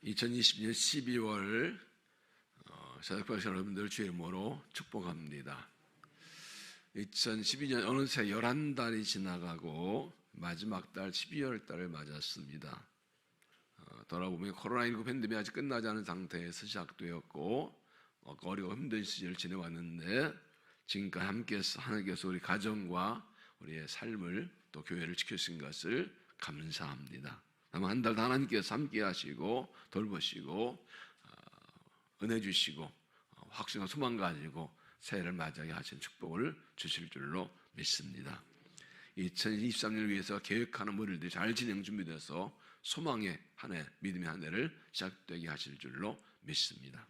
2020년 12월 사역받으신 여러분들 주의 이름으로 축복합니다. 2012년 어느새 11달이 지나가고 마지막 달 12월 달을 맞았습니다. 돌아보면 코로나19 팬데믹이 아직 끝나지 않은 상태에서 시작되었고 어려워 힘든 시절을 지내왔는데 지금까지 함께해서 하나님께서 우리 가정과 우리의 삶을 또 교회를 지켜주신 것을 감사합니다. 아마 한 달 하나님께서 함께 하시고 돌보시고 은혜 주시고 확신과 소망 가지고 새해를 맞이하게 하신 축복을 주실 줄로 믿습니다. 2023년을 위해서 계획하는 일들이 잘 진행 준비돼서 소망의 한 해, 믿음의 한 해를 시작되게 하실 줄로 믿습니다.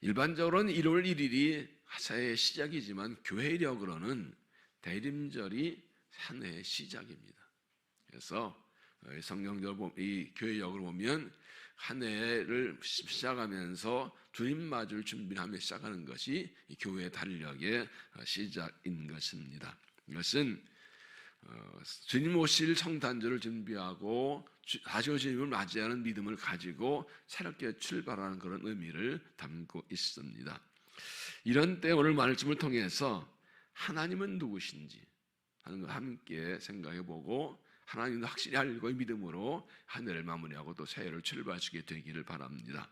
일반적으로는 1월 1일이 새해의 시작이지만 교회력으로는 대림절이 한 해의 시작입니다. 그래서 성경적으로 이 교회력으로 보면 한 해를 시작하면서 주님 맞을 준비하며 시작하는 것이 이 교회의 달력의 시작인 것입니다. 이것은 주님 오실 성탄절을 준비하고 다시 오실 주님을 맞이하는 믿음을 가지고 새롭게 출발하는 그런 의미를 담고 있습니다. 이런 때 오늘 말씀을 통해서 하나님은 누구신지 하는 걸 함께 생각해보고 하나님도 확실히 알고 믿음으로 한 해를 마무리하고 또 새해를 출발하시게 되기를 바랍니다.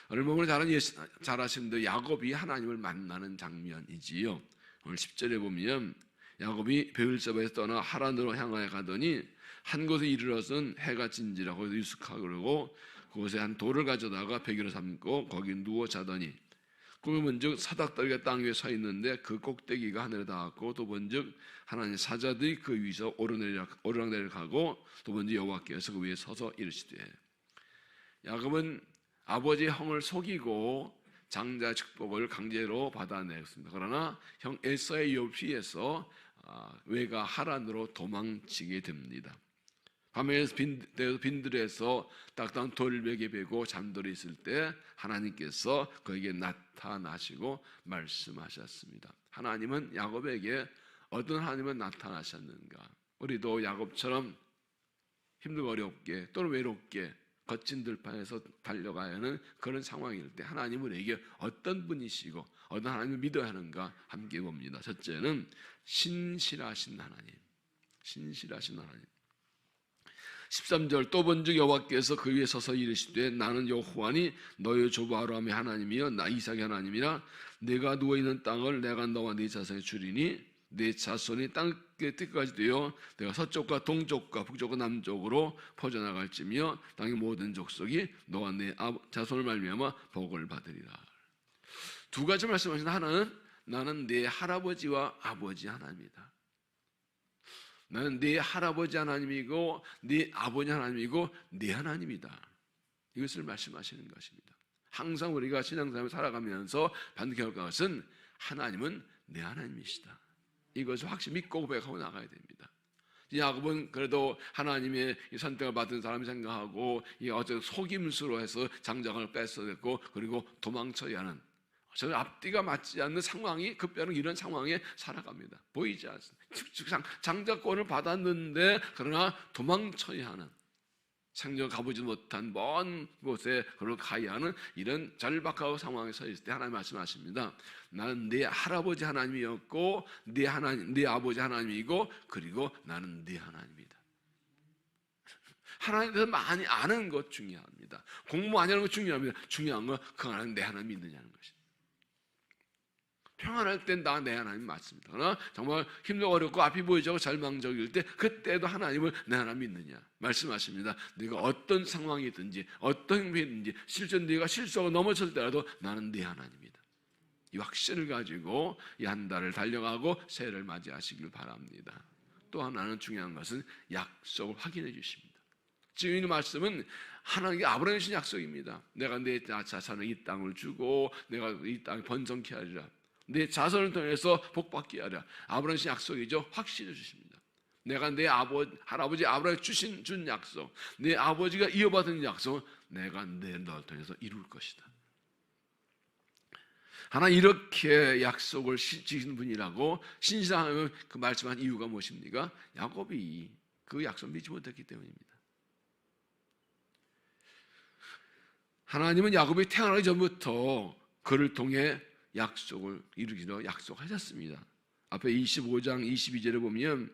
오늘 보면 잘 아시는 대로 야곱이 하나님을 만나는 장면이지요. 오늘 10절에 보면 야곱이 베을세바에서 떠나 하란으로 향하여 가더니 한 곳에 이르러서는 해가 진지라고 유숙하고 그러고 그곳에 한 돌을 가져다가 베개로 삼고 거기 누워 자더니 꿈에 본즉 사닥다리가 땅 위에 서 있는데 그 꼭대기가 하늘에 닿았고 또 본즉 하나님 사자들이 그 위에서 오르락내리락하고 또 본즉 여호와께서 그 위에 서서 이르시되. 야곱은 아버지의 형을 속이고 장자 축복을 강제로 받아냈습니다. 그러나 형 에서의 유혹을 피해서 외가 하란으로 도망치게 됩니다. 밤에 빈들에서 딱딱한 돌베개 베고 잠들어 있을 때 하나님께서 그에게 나타나시고 말씀하셨습니다. 하나님은 야곱에게 어떤 하나님은 나타나셨는가? 우리도 야곱처럼 힘들고 어렵게 또는 외롭게 거친 들판에서 달려가야 하는 그런 상황일 때 하나님은 우리에게 어떤 분이시고 어떤 하나님을 믿어야 하는가 함께 봅니다. 첫째는 신실하신 하나님. 신실하신 하나님. 13절 또 본즉 여호와께서 그 위에 서서 이르시되 나는 여호와니 너의 조부 아브라함의 하나님이여 나 이삭의 하나님이라 내가 누워있는 땅을 내가 너와 네 자손에 주리니 내 자손이 땅 끝까지 되어 내가 서쪽과 동쪽과 북쪽과 남쪽으로 퍼져나갈지며 땅의 모든 족속이 너와 내 자손을 말미암아 복을 받으리라. 두 가지 말씀하신다. 하나는 나는 내 할아버지와 아버지 하나님이다. 나는 네 할아버지 하나님이고 네 아버지 하나님이고 네 하나님이다. 이것을 말씀하시는 것입니다. 항상 우리가 신앙생활을 살아가면서 받는 결과는 하나님은 내 하나님이시다. 이것을 확실히 믿고 고백하고 나가야 됩니다. 야곱은 그래도 하나님의 선택을 받은 사람이 생각하고 어떤 속임수로 해서 장자권을 뺏어냈고 그리고 도망쳐야 하는 저 앞뒤가 맞지 않는 상황이 급변하는 이런 상황에 살아갑니다. 보이지 않습니다. 장자권을 받았는데 그러나 도망쳐야 하는 생전 가보지 못한 먼 곳에 그걸 가야 하는 이런 절박하고 상황에 서 있을 때 하나님 말씀하십니다. 나는 네 할아버지 하나님이었고 네 아버지 하나님이고 그리고 나는 네 하나님이다. 하나님에 대해서 많이 아는 것 중요합니다. 공부 많이 하는 것 중요합니다. 중요한 건 그 하나님 내 하나님 믿느냐는 것입니다. 평안할 땐 나 내 하나님 맞습니다. 그러나 정말 힘들고 어렵고 앞이 보이지 않고 절망적일 때 그때도 하나님을 내 하나님 믿느냐 말씀하십니다. 네가 어떤 상황이든지 어떤 행위든지 실전 네가 실수하고 넘어질 때라도 나는 네 하나님이다. 이 확신을 가지고 이 한 달을 달려가고 새해를 맞이하시길 바랍니다. 또 하나는 중요한 것은 약속을 확인해 주십니다. 지금 이 말씀은 하나님께 아브라함이 주신 약속입니다. 내가 내 자손에 이 땅을 주고 내가 이 땅을 번성케 하리라. 내 자손을 통해서 복받게 하라. 아브라함의 약속이죠. 확신해 주십니다. 내가 내 할아버지 아브라함이 준 약속, 내 아버지가 이어받은 약속은 내가 너를 통해서 이룰 것이다. 하나님 이렇게 약속을 지키는 분이라고 신실하면 그 말씀한 이유가 무엇입니까? 야곱이 그 약속을 믿지 못했기 때문입니다. 하나님은 야곱이 태어나기 전부터 그를 통해 약속을 이루기로 약속하셨습니다. 앞에 25장 22절에 보면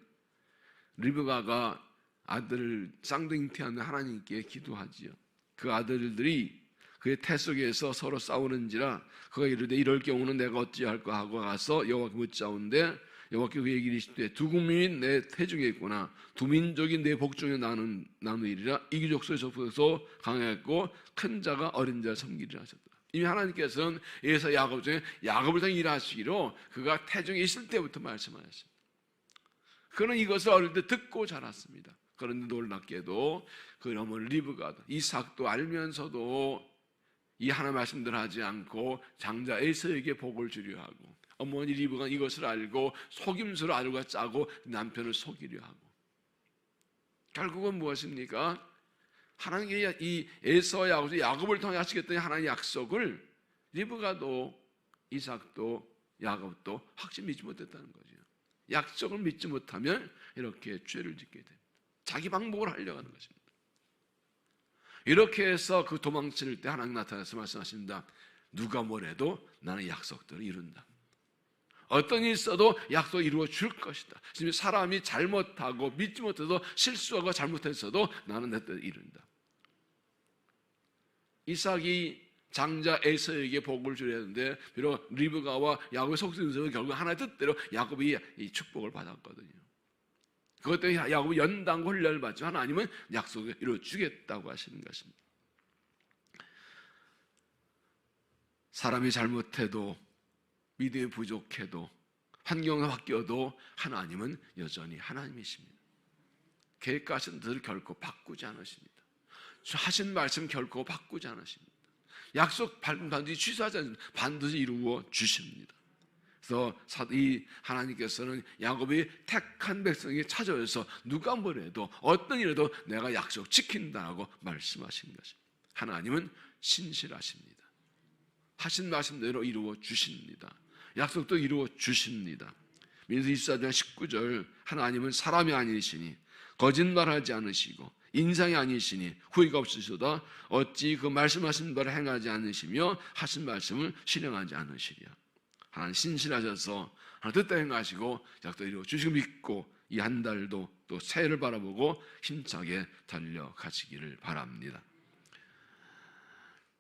리브가가 아들을 쌍둥이태하는 하나님께 기도하지요. 그 아들들이 그의 태 속에서 서로 싸우는지라 그가 이르되 이럴 경우는 내가 어찌할까 하고 가서 여호와께 묻자온데 여호와께 그에게 이르시되 두 국민이 내 태중에 있구나 두 민족이 내 복중에 나누리라 이기족 속에서 강하였고 큰 자가 어린 자를 섬기리라 하셨다. 이미 하나님께서는 에서 야곱 중에 야곱을 통해 일하시기로 그가 태중에 있을 때부터 말씀하셨습니다. 그는 이것을 어릴 때 듣고 자랐습니다. 그런데 놀랍게도 그 어머니 리브가도 이삭도 알면서도 이 하나 말씀들 하지 않고 장자 에서에게 복을 주려 하고 어머니 리브가 이것을 알고 속임수로 알고 짜고 남편을 속이려 하고 결국은 무엇입니까? 하나님께 이 에서 야곱을 통해 하시겠다는 하나님의 약속을 리브가도 이삭도 야곱도 확실히 믿지 못했다는 거죠. 약속을 믿지 못하면 이렇게 죄를 짓게 됩니다. 자기 방법을 하려고 하는 것입니다. 이렇게 해서 그 도망칠 때 하나님 나타나서 말씀하십니다. 누가 뭐래도 나는 약속들을 이룬다. 어떤 일이 있어도 약속 이루어 줄 것이다. 지금 사람이 잘못하고 믿지 못해도 실수하고 잘못했어도 나는 내 뜻을 이룬다. 이삭이 장자 에서에게 복을 주려 했는데 비록 리브가와 야곱의 속셈에서 결국 하나의 뜻대로 야곱이 이 축복을 받았거든요. 그것 때문에 야곱이 연단과 훈련을 받죠. 하나님은 약속을 이루어주겠다고 하시는 것입니다. 사람이 잘못해도 믿음이 부족해도 환경이 바뀌어도 하나님은 여전히 하나님이십니다. 계획하신 뜻을 결코 바꾸지 않으십니다. 하신 말씀 결코 바꾸지 않으십니다. 약속 반드시 취소하지 않습니다. 반드시 이루어 주십니다. 그래서 이 하나님께서는 야곱이 택한 백성에게 찾아와서 누가 뭐래도 어떤 일에도 내가 약속 지킨다고 말씀하신 것입니다. 하나님은 신실하십니다. 하신 말씀대로 이루어 주십니다. 약속도 이루어 주십니다. 민수기 24장 19절 하나님은 사람이 아니시니 거짓말하지 않으시고 인상이 아니시니 후회가 없으시도다 어찌 그 말씀하신 바를 행하지 않으시며 하신 말씀을 실행하지 않으시랴. 하나님 신실하셔서 하나님 뜻대로 행하시고 약속도 이루어 주시고 믿고 이 한 달도 또 새해를 바라보고 힘차게 달려가시기를 바랍니다.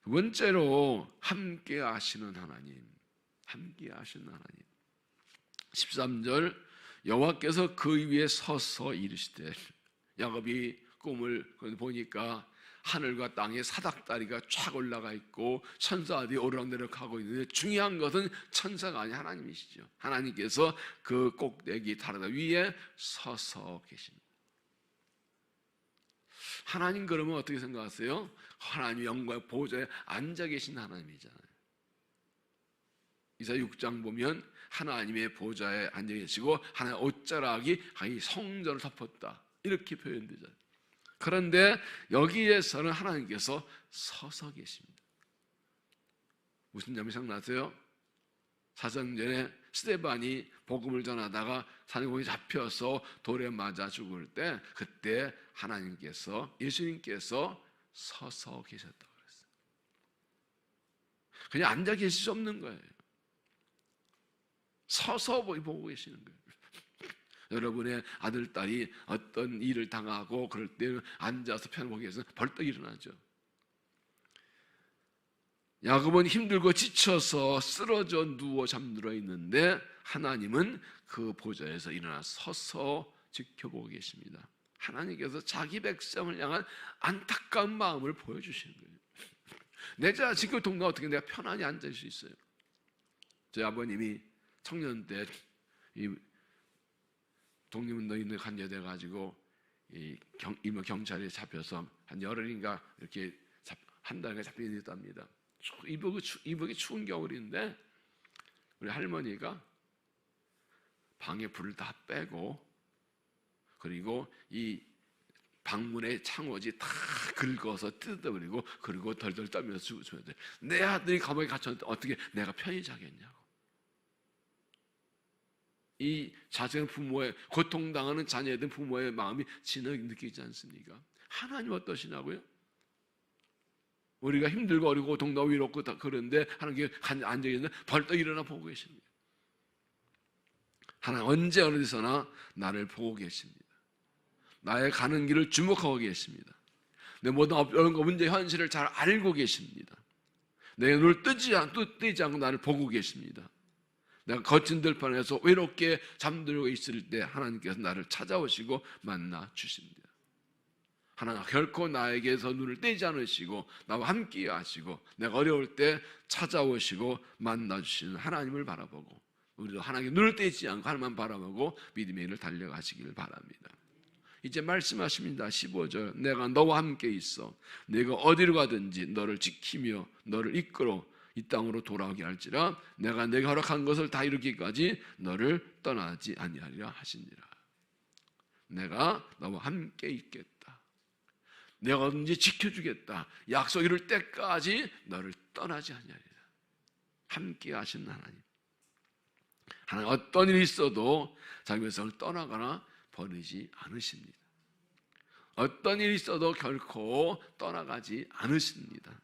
두 번째로 함께 하시는 하나님, 함께 하시는 하나님. 13절 여호와께서 그 위에 서서 이르시되 야곱이 꿈을 보니까 하늘과 땅에 사닥다리가 쫙 올라가 있고 천사들이 오르락내리락 하고 있는데 중요한 것은 천사가 아니 하나님이시죠. 하나님께서 그 꼭대기 다리다 위에 서서 계십니다. 하나님 그러면 어떻게 생각하세요? 하나님 영광의 보좌에 앉아 계신 하나님이잖아요. 이사야 6장 보면 하나님의 보좌에 앉아 계시고 하나님의 옷자락이 성전을 덮었다 이렇게 표현되잖아요. 그런데 여기에서는 하나님께서 서서 계십니다. 무슨 점이 생각나세요? 사성전에 스데반이 복음을 전하다가 사내공이 잡혀서 돌에 맞아 죽을 때 그때 하나님께서 예수님께서 서서 계셨다고 그랬어요. 그냥 앉아 계실 수 없는 거예요. 서서 보고 계시는 거예요. 여러분의 아들, 딸이 어떤 일을 당하고 그럴 때는 앉아서 편을 보기 위해서 벌떡 일어나죠. 야곱은 힘들고 지쳐서 쓰러져 누워 잠들어 있는데 하나님은 그 보좌에서 일어나 서서 지켜보고 계십니다. 하나님께서 자기 백성을 향한 안타까운 마음을 보여주시는 거예요. 내 자식을 돕는 어떻게 내가 편안히 앉을 수 있어요? 저희 아버님이 청년 때 이 독립운동인들 간여돼 가지고 일본 경찰에 잡혀서 한 열흘인가 이렇게 한 달인가 잡히게 됐답니다. 이북이 추운 겨울인데 우리 할머니가 방에 불을 다 빼고 그리고 이 방문의 창호지 다 긁어서 뜯어버리고 그리고 덜덜 떨면서 죽으셔야 돼. 내 아들이 감옥에 갇혔는데 어떻게 내가 편히 자겠냐고. 이 자식 부모의 고통당하는 자녀들 부모의 마음이 진하게 느끼지 않습니까? 하나님 어떠시냐고요? 우리가 힘들고 어리고 고통도 위롭고 다 그런데 하나님께 앉아있는데 벌떡 일어나 보고 계십니다. 하나님 언제 어느 데서나 나를 보고 계십니다. 나의 가는 길을 주목하고 계십니다. 내 모든 어려운 문제 현실을 잘 알고 계십니다. 내 눈을 뜨지 않고 나를 보고 계십니다. 내가 거친 들판에서 외롭게 잠들고 있을 때 하나님께서 나를 찾아오시고 만나 주십니다. 하나님 결코 나에게서 눈을 떼지 않으시고 나와 함께 하시고 내가 어려울 때 찾아오시고 만나 주시는 하나님을 바라보고 우리도 하나님께 눈을 떼지 않고 하나님만 바라보고 믿음의 길을 달려가시기를 바랍니다. 이제 말씀하십니다. 15절 내가 너와 함께 있어 내가 어디로 가든지 너를 지키며 너를 이끌어 이 땅으로 돌아오게 할지라 내가 내게 허락한 것을 다 이루기까지 너를 떠나지 아니하리라 하시니라. 내가 너와 함께 있겠다. 내가 어딘지 지켜주겠다. 약속 이룰 때까지 너를 떠나지 아니하리라. 함께 하시는 하나님. 하나님 어떤 일이 있어도 자기 백성을 떠나거나 버리지 않으십니다. 어떤 일이 있어도 결코 떠나가지 않으십니다.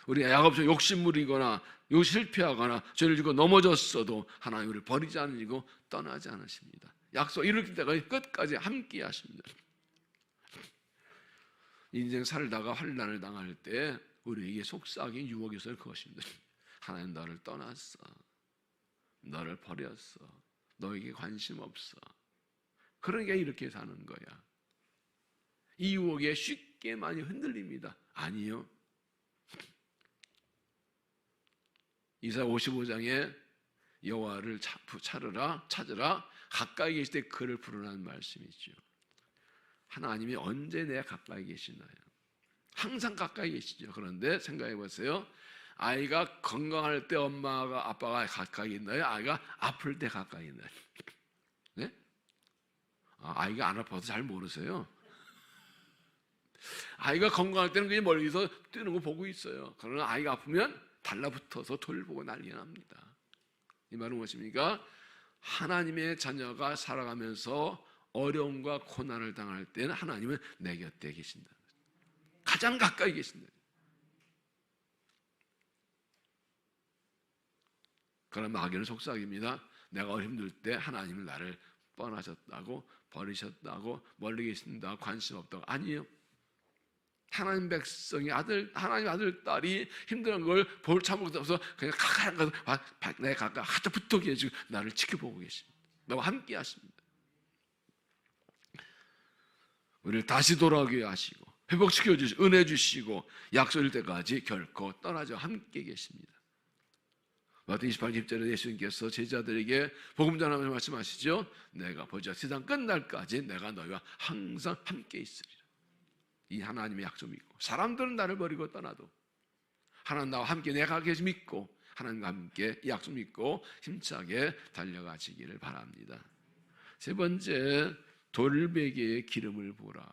우리가 야곱처럼 욕심부리거나 실패하거나 죄를 지고 넘어졌어도 하나님 우리를 버리지 않으시고 떠나지 않으십니다. 약속 이룰 때까지 끝까지 함께 하십니다. 인생 살다가 환난을 당할 때 우리에게 속삭인 유혹이 있을 것입니다. 하나님 너를 떠났어. 너를 버렸어. 너에게 관심 없어. 그러니까 이렇게 사는 거야. 이 유혹에 쉽게 많이 흔들립니다. 아니요. 이사야 55장에 여호와를 찾으라 가까이 계실 때 그를 부르라는 말씀이 있죠. 하나님이 언제 내 가까이 계시나요? 항상 가까이 계시죠. 그런데 생각해 보세요. 아이가 건강할 때 엄마가 아빠가 가까이 있나요? 아이가 아플 때 가까이 있나요? 네? 아이가 안 아파서 잘 모르세요. 아이가 건강할 때는 그냥 멀리서 뛰는 거 보고 있어요. 그러나 아이가 아프면 달라붙어서 돌보고 난리가 납니다. 이 말은 무엇입니까? 하나님의 자녀가 살아가면서 어려움과 고난을 당할 때는 하나님은 내 곁에 계신다. 가장 가까이 계신다. 그러나 마귀는 속삭입니다. 내가 힘들 때 하나님은 나를 떠나셨다고 버리셨다고 멀리 계신다고 관심 없다고. 아니에요. 하나님 백성이 하나님 아들, 딸이 힘든 걸 볼 참고 없어서 그냥 가까이 가서 내 가까이 하도 붙어 계시고 나를 지켜보고 계십니다. 나와 함께 하십니다. 우리를 다시 돌아오게 하시고 회복시켜 주시고 은혜 주시고 약속일 때까지 결코 떠나지 함께 계십니다. 마태복음 28장 10절에 예수님께서 제자들에게 복음 전하면서 말씀하시죠. 내가 보자 세상 끝날까지 내가 너희와 항상 함께 있으리라. 이 하나님의 약속 믿고 사람들은 나를 버리고 떠나도 하나님 나와 함께 내가 계시 믿고 하나님과 함께 이 약속 믿고 힘차게 달려가시기를 바랍니다. 세 번째, 돌베개에 기름을 부으라.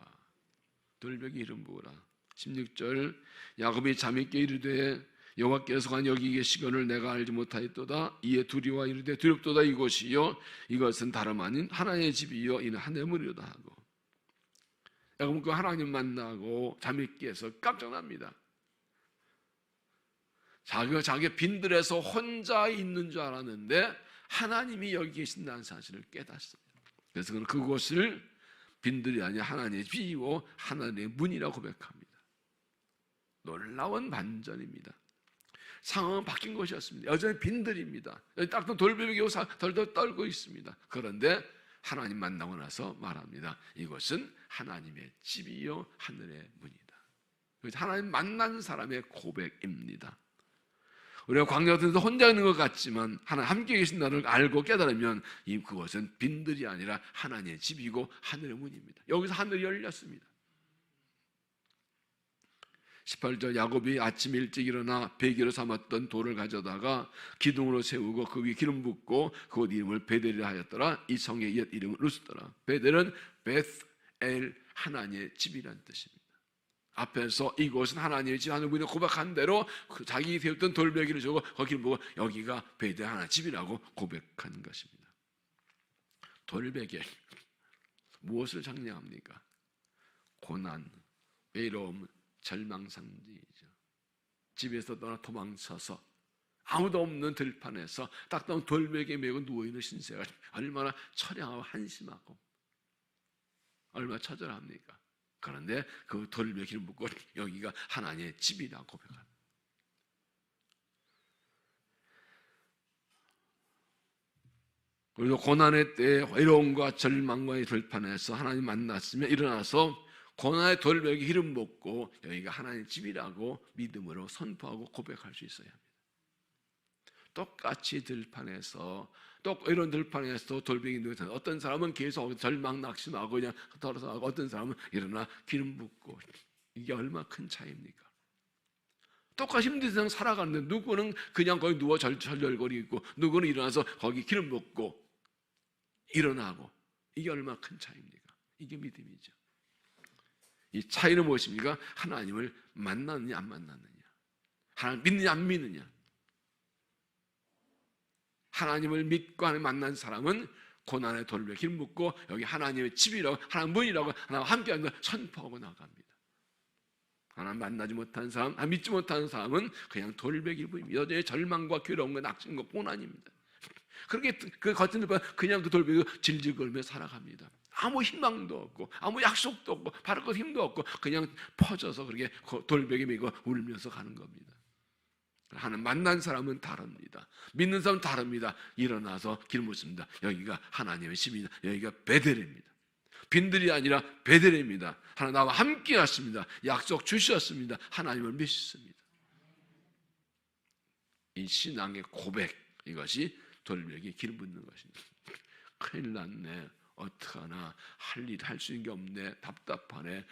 돌베개에 기름 부으라. 16절 야곱이 잠있게 이르되 여호와께서 관 여기 계시거늘 내가 알지 못하였도다. 이에 두리와 이르되 두렵도다. 이곳이요 이것은 다름 아닌 하나님의 집이요 이는 하늘의 문이로다 하고. 야곱은 그 하나님 만나고 잠있게 해서 깜짝 납니다. 자기 빈들에서 혼자 있는 줄 알았는데 하나님이 여기 계신다는 사실을 깨닫습니다. 그래서 그는 그곳을 빈들이 아니라 하나님의 집이고 하나님의 문이라고 고백합니다. 놀라운 반전입니다. 상황은 바뀐 것이었습니다. 여전히 빈들입니다. 딱히 돌베개 덜덜 떨고 있습니다. 그런데 하나님 만나고 나서 말합니다. 이것은 하나님의 집이요 하늘의 문이다. 하나님 만난 사람의 고백입니다. 우리가 광야 같은 데서 혼자 있는 것 같지만 하나님 함께 계신다는 알고 깨달으면 그것은 빈들이 아니라 하나님의 집이고 하늘의 문입니다. 여기서 하늘이 열렸습니다. 18절 야곱이 아침 일찍 일어나 베개로 삼았던 돌을 가져다가 기둥으로 세우고 그 위에 기름 붓고 그곳 이름을 베델이라 하였더라. 이 성의 옛 이름은 루스더라. 베델은 베스엘 하나님의 집이라는 뜻입니다. 앞에서 이곳은 하나님의 집 하늘 문을 고백한 대로 자기 세웠던 돌베개를 주고 거기를 보고 여기가 베델 하나님의 집이라고 고백한 것입니다. 돌베개 무엇을 상징합니까? 고난, 외로움, 절망 상징이죠. 집에서 떠나 도망쳐서 아무도 없는 들판에서 딱딱한 돌베개에 메고 누워있는 신세가 얼마나 처량하고 한심하고 얼마나 처절합니까? 그런데 그 돌베개를 묶고 여기가 하나님의 집이라고 고백합니다. 그리고 고난의 때에 외로움과 절망과의 들판에서 하나님 만났으면 일어나서 고난의 돌베개 기름 붓고 여기가 하나님의 집이라고 믿음으로 선포하고 고백할 수 있어야 합니다. 똑같이 들판에서 또 이런 들판에서 돌베개 누워서 어떤 사람은 계속 절망 낙심하고 그냥 떨어서 하고 어떤 사람은 일어나 기름 붓고 이게 얼마나 큰 차이입니까? 똑같이 힘든 세상 살아가는데 누구는 그냥 거기 누워 절절거리고 누구는 일어나서 거기 기름 붓고 일어나고 이게 얼마나 큰 차이입니까? 이게 믿음이죠. 이 차이는 무엇입니까? 하나님을 만났느냐 안 만났느냐, 하나님 믿느냐 안 믿느냐. 하나님을 믿고 하나님 만난 사람은 고난의 돌베개 기름 붓고 여기 하나님의 집이라고 하나님 문이라고 하나님과 함께하는 걸 선포하고 나갑니다. 하나님 만나지 못한 사람, 믿지 못하는 사람은 그냥 돌베개 기름 붓습니다. 여전히 절망과 괴로움과 낙심과 고난입니다. 그렇게 그 겉은 들판 그냥 그 돌베개 질질 끌며 살아갑니다. 아무 희망도 없고 아무 약속도 없고 바를 것 힘도 없고 그냥 퍼져서 그렇게 돌베개 메고 울면서 가는 겁니다. 하나님 만난 사람은 다릅니다. 믿는 사람은 다릅니다. 일어나서 기름 붓습니다. 여기가 하나님의 집입니다. 여기가 베델입니다. 빈들이 아니라 베델입니다. 하나님 나와 함께 하십니다. 약속 주셨습니다. 하나님을 믿습니다. 이 신앙의 고백, 이것이 돌베개에 기름 붓는 것입니다. 큰일 났네, 어떡하나, 할 일 할 수 있는 게 없네, 답답하네,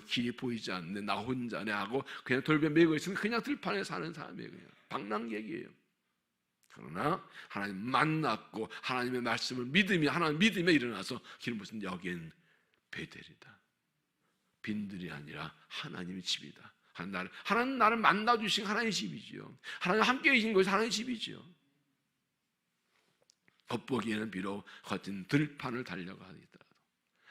길이 보이지 않네, 나 혼자네 하고 그냥 돌베개 메고 있으면 그냥 들판에 사는 사람이에요. 그냥 방랑객이에요. 그러나 하나님 만났고 하나님의 말씀을 하나님 믿음에 일어나서 기름 부은 여기는 베델이다. 빈들이 아니라 하나님의 집이다. 하나님 나를 만나주신 하나님의 집이지요. 하나님 함께 계신 것이 하나님의 집이지요. 겉보기에는 비록 거친 들판을 달려가 있더라도,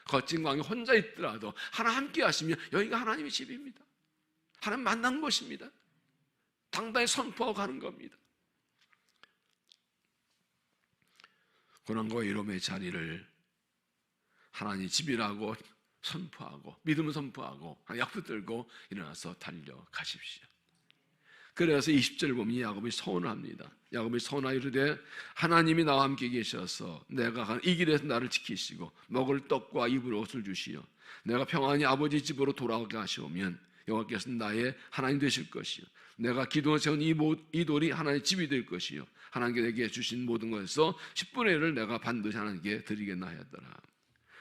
거친 광에 혼자 있더라도 하나님 함께 하시면 여기가 하나님의 집입니다. 하나님 만난 것입니다. 당당히 선포하고 가는 겁니다. 고난과 외로움의 자리를 하나님의 집이라고 선포하고 믿음을 선포하고 약속 들고 일어나서 달려가십시오. 그래서 20절 보면 야곱이 서원을 합니다. 야곱이 서원하여 이르되 하나님이 나와 함께 계셔서 내가 간 이 길에서 나를 지키시고 먹을 떡과 입을 옷을 주시어 내가 평안히 아버지 집으로 돌아오게 하시오면 여호와께서 나의 하나님 되실 것이요 내가 기둥을 세운 이 돌이 하나님의 집이 될 것이요 하나님께 내게 주신 모든 것에서 10분의 1을 내가 반드시 하나님께 드리겠나 하였더라.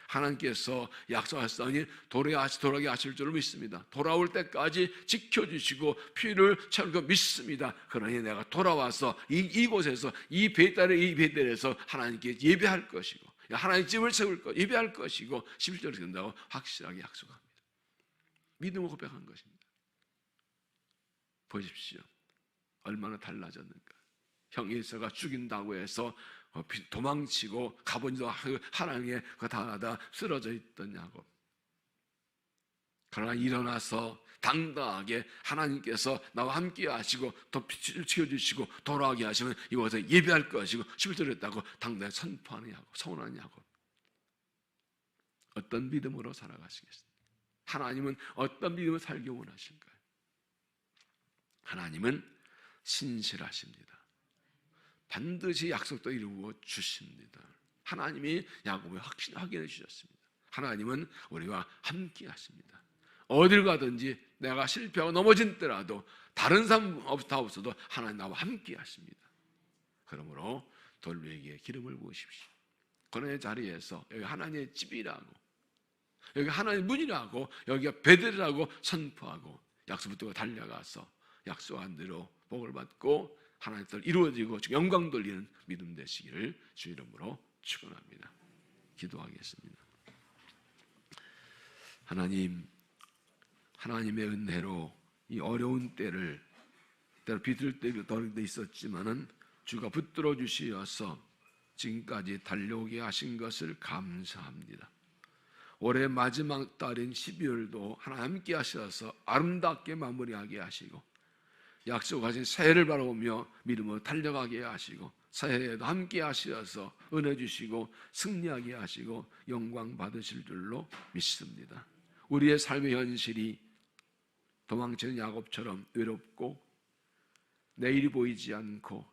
하나님께서 약속하셨으니 돌아오게 하실 줄을 믿습니다. 돌아올 때까지 지켜주시고 피를 채울 믿습니다. 그러니 내가 돌아와서 이곳에서 이 베델에서 하나님께 예배할 것이고 하나님 집을 세울 것 예배할 것이고 11절에 된다고 확실하게 약속합니다. 믿음을 고백한 것입니다. 보십시오. 얼마나 달라졌는가. 형 에서가 죽인다고 해서 도망치고 가보니도 하나님의 그 다하다 쓰러져 있던 야곱. 그러나 일어나서 당당하게 하나님께서 나와 함께 하시고 더 빛을 지어주시고 돌아오게 하시면 이곳에 예배할 것이고 11절에 했다고 당당히 선포하는 야곱, 서운한 야곱. 어떤 믿음으로 살아가시겠습니까? 하나님은 어떤 믿음을 살기 원하실까요? 하나님은 신실하십니다. 반드시 약속도 이루어 주십니다. 하나님이 야곱에 확인해 주셨습니다. 하나님은 우리와 함께 하십니다. 어딜 가든지 내가 실패하고 넘어진더라도 다른 사람 다 없어도 하나님 나와 함께 하십니다. 그러므로 돌베개에 기름을 부으십시오. 그런 자리에서 여기 하나님의 집이라고, 여기 하나님의 문이라고, 여기가 베델이라고 선포하고 약속 붙들고 달려가서 약속한 대로 복을 받고 하나님의 뜻을 이루어지고 영광 돌리는 믿음 되시기를 주 이름으로 축원합니다. 기도하겠습니다. 하나님, 하나님의 은혜로 이 어려운 때를 때로 비틀때 있었지만은 주가 붙들어 주시어서 지금까지 달려오게 하신 것을 감사합니다. 올해 마지막 달인 12월도 하나님 함께 하셔서 아름답게 마무리하게 하시고 약속하신 새해를 바라보며 믿음으로 달려가게 하시고 새해에도 함께 하시어서 은혜 주시고 승리하게 하시고 영광 받으실 줄로 믿습니다. 우리의 삶의 현실이 도망치는 야곱처럼 외롭고 내일이 보이지 않고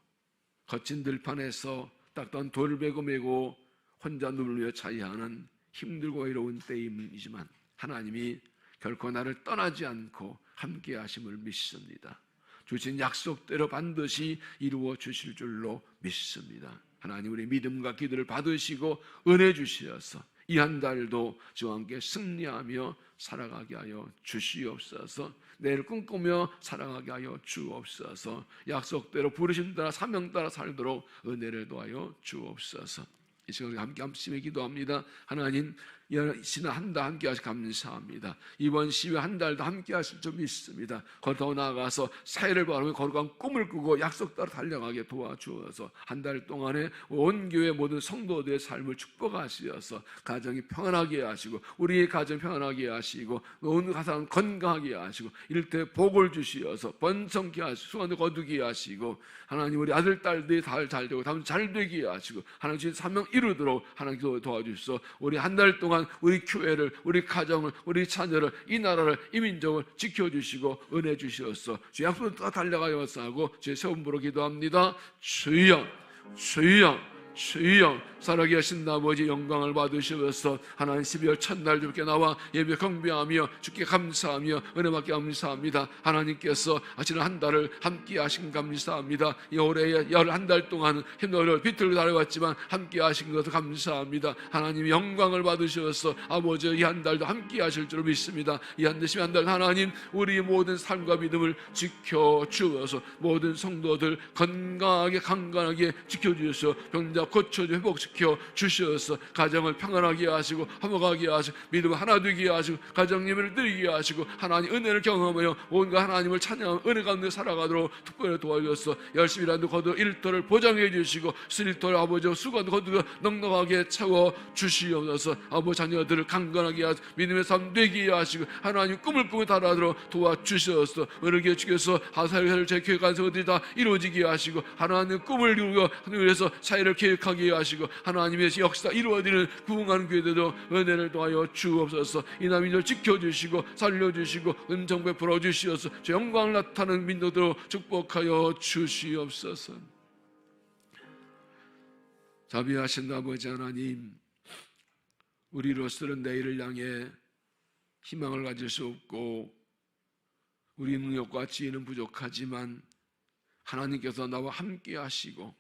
거친 들판에서 딱딱한 돌을 베고 메고 혼자 누르며 자유하는 힘들고 외로운 때이지만 하나님이 결코 나를 떠나지 않고 함께 하심을 믿습니다. 주신 약속대로 반드시 이루어 주실 줄로 믿습니다. 하나님, 우리 믿음과 기도를 받으시고 은혜 주시어서 이 한 달도 주와 함께 승리하며 살아가게 하여 주시옵소서. 내일 꿈꾸며 살아가게 하여 주옵소서. 약속대로 부르심 따라 사명 따라 살도록 은혜를 도하여 주옵소서. 이 시간에 함께 함께 기도합니다. 하나님, 이 지난 한 달 함께 하셔서 감사합니다. 이번 10월 한 달도 함께 하실 줄 믿습니다. 더 나아가서 새해를 바라며 거룩한 꿈을 꾸고 약속 따라 달려가게 도와주어서 한 달 동안에 온 교회 모든 성도들의 삶을 축복하시어서 가정이 평안하게 하시고 우리의 가정 평안하게 하시고 온 가정 건강하게 하시고 이럴 때 복을 주시어서 번성케 하시고 수완도 거두게 하시고 하나님, 우리 아들 딸들이 잘 되고 다음 잘 되게 하시고 하나님 주신 사명 이루도록 하나님 도와주시소. 우리 한 달 동안 우리 교회를, 우리 가정을, 우리 자녀를, 이 나라를, 이 민족을 지켜주시고 은혜 주시옵소서. 주 약속을 달려가여 하고 주의 세움부로 기도합니다. 주여, 주여, 주여, 살아계 하신 아버지 영광을 받으시면서 하나님 12월 첫날 주께 나와 예배 경배하며 주께 감사하며 은혜 받게 감사합니다. 하나님께서 지난 한 달을 함께 하신 감사합니다. 이 올해 한 달 동안 힘들어 비틀고 달려왔지만 함께 하신 것을 감사합니다. 하나님 영광을 받으셔서 아버지 이 한 달도 함께 하실 줄 믿습니다. 이 한 달 하나님 우리 모든 삶과 믿음을 지켜주어서 모든 성도들 건강하게 강건하게 지켜주셔서 병자 고쳐주 회복시켜 주셔서 가정을 평안하게 하시고 화목하게 하시고 믿음을 하나 되게 하시고 가정 예배를 드리게 하시고 하나님 은혜를 경험하며 온갖 하나님을 찬양하며 은혜 가운데 살아가도록 특별히 도와주셔서 열심히 일하는 거두 일터를 보장해 주시고 수일터를 아버지 수고도 거두 넉넉하게 채워 주시옵소서. 아버지 자녀들을 강건하게 하시고 믿음의 삶 되게 하시고 하나님 꿈을 꾸며 달아도록 도와주셔서 은혜를 주셔서 하사를 제 교회 간서들이 다 이루어지게 하시고 하나님 꿈을 이루고 위해서 사회를 계획하게 하시고 하나님의 역사 이루어지는 부흥하는 교회들도 은혜를 도하여 주옵소서. 이 나라민족을 지켜주시고 살려주시고 은정 베풀어 주시옵소서. 주 영광을 나타내는 민족들로 축복하여 주시옵소서. 자비하신 아버지 하나님, 우리로서는 내일을 향해 희망을 가질 수 없고 우리 능력과 지혜는 부족하지만 하나님께서 나와 함께 하시고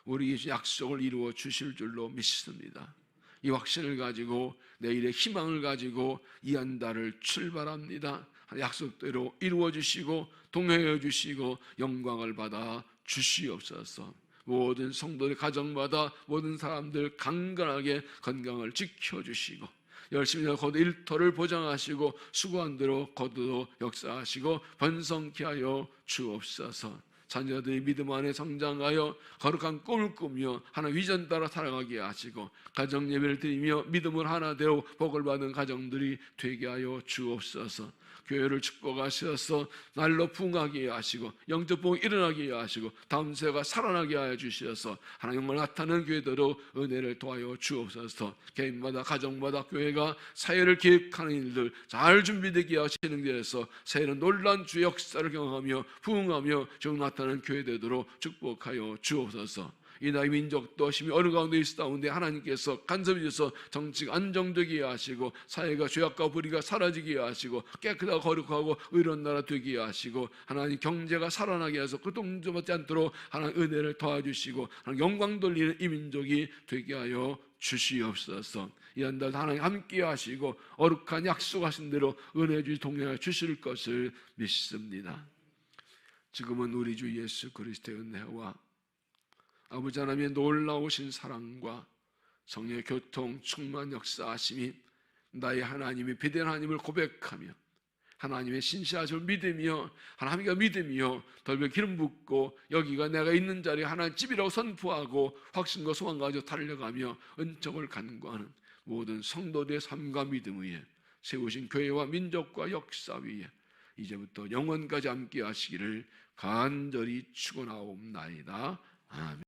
우리 약속을 이루어 주실 줄로 믿습니다. 이 확신을 가지고 내일의 희망을 가지고 이 한 달을 출발합니다. 약속대로 이루어 주시고 동행해 주시고 영광을 받아 주시옵소서. 모든 성도의 가정마다 모든 사람들 강건하게 건강을 지켜주시고 열심히 거두 일터를 보장하시고 수고한 대로 거두어 역사하시고 번성케 하여 주옵소서. 자녀들이 믿음 안에 성장하여 거룩한 꿈을 꾸며 하나님 위전 따라 살아가게 하시고 가정 예배를 드리며 믿음을 하나 되어 복을 받는 가정들이 되게 하여 주옵소서. 교회를 축복하셔서 날로 부흥하게 하시고 영적 부흥 일어나게 하시고 다음 세가 살아나게 하여 주셔서 하나님을 나타내는 교회대로 은혜를 도하여 주옵소서. 개인마다 가정마다 교회가 사회를 계획하는 일들 잘 준비되게 하시는 데에서 새해는 놀라운 주의 역사를 경험하며 부흥하며 주 나타내는 교회되도록 축복하여 주옵소서. 이 나의 민족도 심히 어느 가운데 있사온데 하나님께서 간섭해 주셔서 정치가 안정되게 하시고 사회가 죄악과 불의가 사라지게 하시고 깨끗하고 거룩하고 의로운 나라 되게 하시고 하나님 경제가 살아나게 해서 고통받지 않도록 하나님 은혜를 도와주시고 하나님 영광 돌리는 이 민족이 되게 하여 주시옵소서. 이 한 달 하나님 함께 하시고 어룩한 약속하신 대로 은혜 주시 동행하여 주실 것을 믿습니다. 지금은 우리 주 예수 그리스도의 은혜와 아버지 하나님의 놀라우신 사랑과 성령의 교통 충만 역사하심이 나의 하나님의 비대한 하나님을 고백하며 하나님의 신실하심을 믿으며 하나님과 믿으며 덜별 기름 붓고 여기가 내가 있는 자리에 하나님 집이라고 선포하고 확신과 소망 가지고 달려가며 은총을 간구하는 모든 성도들의 삶과 믿음 위에 세우신 교회와 민족과 역사 위에 이제부터 영원까지 함께 하시기를 간절히 축원하옵나이다. 아멘.